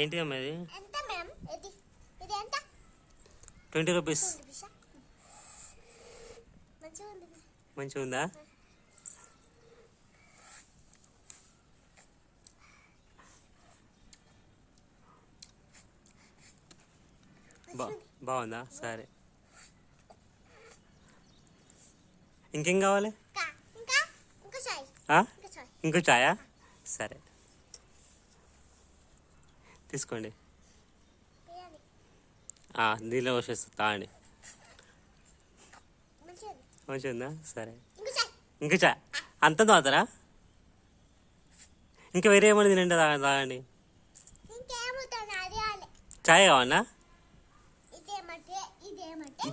ఏంటి అమ్మా ఇది? ఎంత మ్యామ్? ఇది ఎంత? 20 రూపీస్. మంచిగా ఉందా? బాగుందా? సరే, ఇంకేం కావాలి? ఇంకో చాయా? సరే తీసుకోండి. దీనిలో వచ్చేస్తా తాగండి. మంచిగా ఉందా? సరే, ఇంకో చాయ్ అంత తాగుతారా? ఇంకా వేరే ఏమన్నా తినండి, తాగండి. చాయ్ కావన్నా?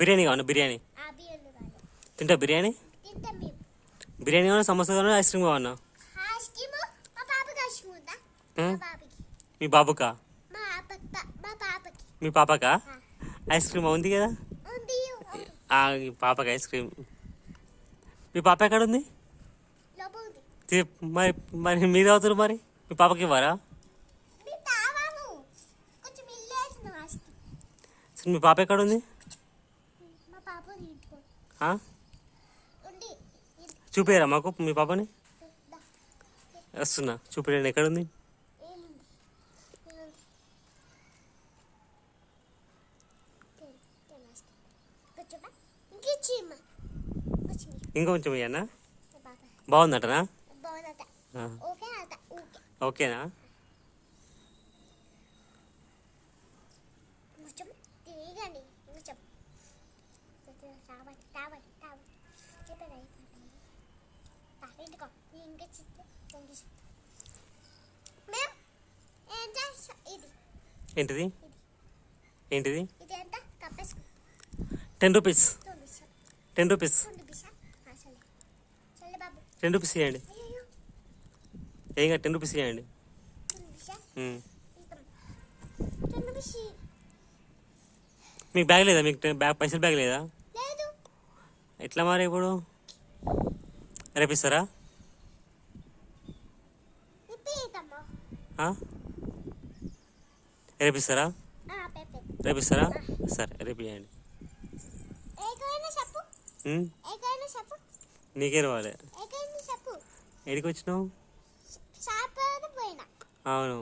బిర్యానీ కావన్నా? బిర్యానీ తింటా? బిర్యానీ కావాలా? సమోసా కావాలా? Ice cream కావన్నా? మీ బాబుకా? మీ పాపకా? ఐస్ క్రీమ్ ఉంది కదా, మీ పాపకి ఐస్ క్రీమ్. మీ పాప ఎక్కడ ఉంది? మరి మరి మీరు అవుతారు, మరి మీ పాపకి ఇవ్వరా? మీ పాప ఎక్కడ ఉంది? చూపించరా మాకు మీ పాపని? వస్తున్నా, చూపించండి. ఎక్కడ ఉంది? ఇంకొంచెం ఇయ్యన్నా? బాగుందటనా? ఓకేనా? ఏంటిది? ఏంటిది? 10 రూపీస్. 10 రూపీస్. 10 రూపీస్ ఇవ్వండి. ఏం కాదు, 10 రూపీస్ ఇవ్వండి. మీకు బ్యాగ్ లేదా? మీకు పైసలు బ్యాగ్ లేదా? ఎట్లా మరి ఇప్పుడు? రేపు ఇస్తారా? రేపు ఇస్తారా? రేపు ఇస్తారా? సరే, రేపు ఇవ్వండి. నీకే రావాలి. ఎడికి వచ్చినావు? అవును.